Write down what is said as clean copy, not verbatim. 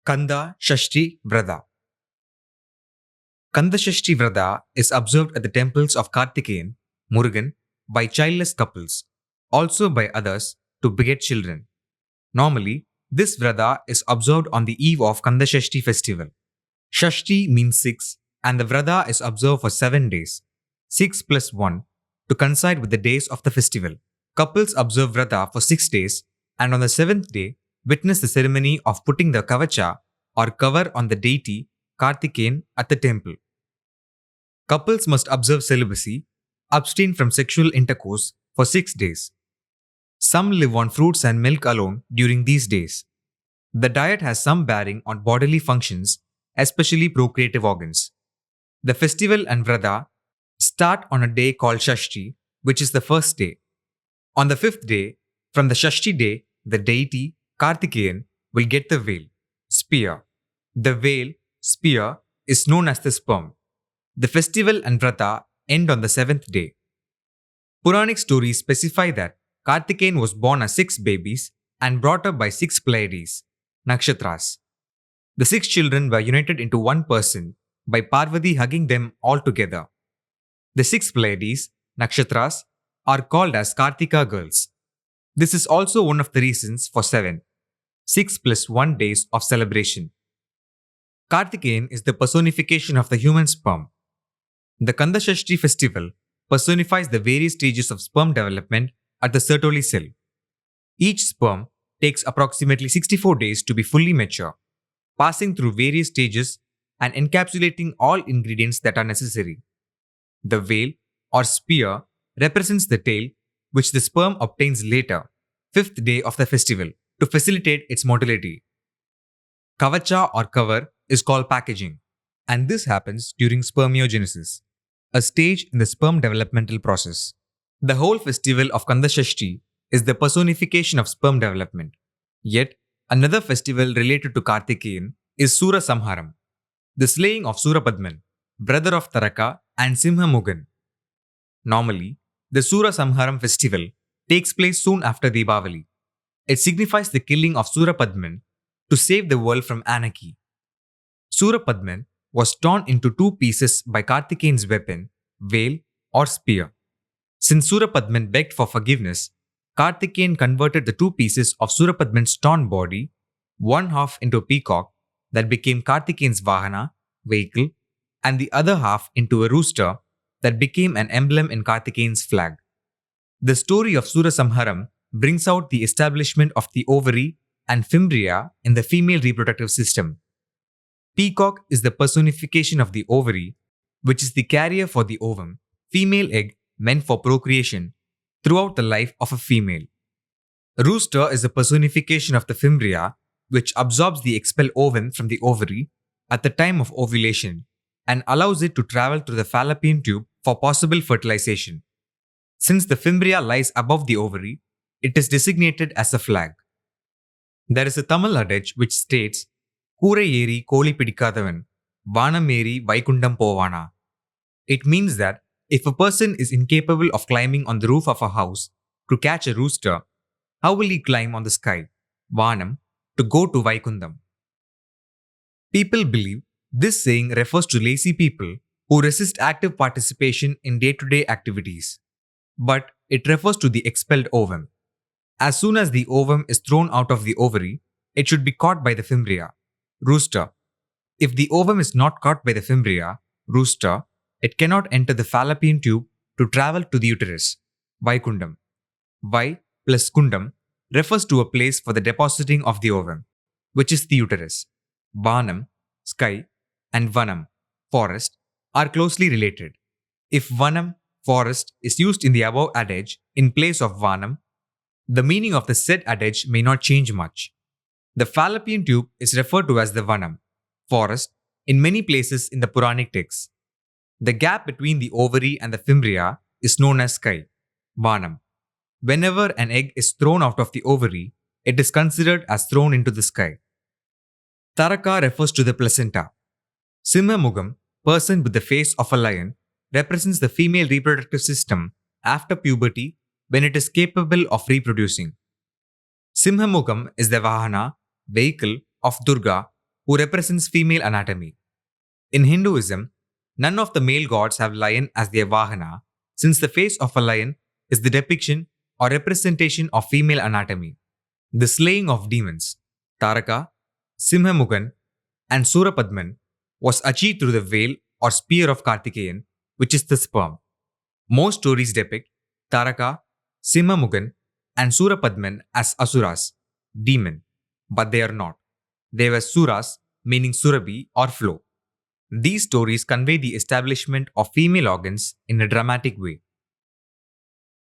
Kanda Shasti Vrata. Kanda Shasti Vrata is observed at the temples of Kartikeyan, Murugan, by childless couples, also by others to beget children. Normally, this Vrata is observed on the eve of Kanda Shasti festival. Shasti means 6, and the Vrata is observed for 7 days, 6 plus 1, to coincide with the days of the festival. Couples observe Vrata for 6 days, and on the 7th day, witness the ceremony of putting the kavacha or cover on the deity Kartikeyan at the temple. Couples must observe celibacy, abstain from sexual intercourse for 6 days. Some live on fruits and milk alone during these days. The diet has some bearing on bodily functions, especially procreative organs. The festival and Vrata start on a day called Shasti, which is the first day. On the 5th day, from the Shasti day, the deity Kartikeyan will get the veil, spear. The veil, spear, is known as the sperm. The festival and Vrata end on the 7th day. Puranic stories specify that Kartikeyan was born as 6 babies and brought up by 6 Pleiades, nakshatras. The 6 children were united into one person by Parvati hugging them all together. The 6 Pleiades, nakshatras, are called as Kartika girls. This is also one of the reasons for 7, 6 plus 1 days of celebration. Kartikeyan is the personification of the human sperm. The Kanda Shasti festival personifies the various stages of sperm development at the Sertoli cell. Each sperm takes approximately 64 days to be fully mature, passing through various stages and encapsulating all ingredients that are necessary. The veil or spear represents the tail, which the sperm obtains later, 5th day of the festival, to facilitate its motility. Kavacha or cover is called packaging, and this happens during spermiogenesis, a stage in the sperm developmental process. The whole festival of Kanda Shasti is the personification of sperm development. Yet, another festival related to Kartikeyan is Sura Samharam, the slaying of Surapadman, brother of Taraka and Simhamugan. Normally, the Sura Samharam festival takes place soon after Deepavali. It signifies the killing of Surapadman to save the world from anarchy. Surapadman was torn into 2 pieces by Kartikeyan's weapon, veil or spear. Since Surapadman begged for forgiveness, Kartikeyan converted the 2 pieces of Surapadman's torn body, one half into a peacock that became Kartikeyan's Vahana, vehicle, and the other half into a rooster that became an emblem in Kartikeyan's flag. The story of Sura Samharam brings out the establishment of the ovary and fimbria in the female reproductive system. Peacock is the personification of the ovary, which is the carrier for the ovum, female egg meant for procreation, throughout the life of a female. Rooster is a personification of the fimbria, which absorbs the expelled ovum from the ovary at the time of ovulation and allows it to travel through the fallopian tube for possible fertilization. Since the fimbria lies above the ovary, it is designated as a flag. There is a Tamil adage which states, Koorai Eri Koli Pidikadavan, Vanam Eri Vaikundam Povana. It means that if a person is incapable of climbing on the roof of a house to catch a rooster, how will he climb on the sky, Vanam, to go to Vaikundam? People believe this saying refers to lazy people who resist active participation in day-to-day activities. But it refers to the expelled ovum. As soon as the ovum is thrown out of the ovary, it should be caught by the fimbria, rooster. If the ovum is not caught by the fimbria, rooster, it cannot enter the fallopian tube to travel to the uterus, Vaikundam. Vai plus Kundam refers to a place for the depositing of the ovum, which is the uterus. Vanam, sky, and Vanam, forest, are closely related. If Vanam, forest, is used in the above adage in place of Vanam, the meaning of the said adage may not change much. The fallopian tube is referred to as the Vanam, forest, in many places in the Puranic texts. The gap between the ovary and the fimbria is known as sky, Vanam. Whenever an egg is thrown out of the ovary, it is considered as thrown into the sky. Taraka refers to the placenta. Simhamugam, person with the face of a lion, represents the female reproductive system after puberty when it is capable of reproducing. Simhamugam is the Vahana, vehicle of Durga, who represents female anatomy. In Hinduism, none of the male gods have lion as their Vahana, since the face of a lion is the depiction or representation of female anatomy. The slaying of demons, Taraka, Simhamugan, and Surapadman, was achieved through the veil or spear of Kartikeyan, which is the sperm. Most stories depict Taraka, Simhamugan, and Surapadman as asuras, demon, but they are not. They were suras, meaning surabhi or flow. These stories convey the establishment of female organs in a dramatic way.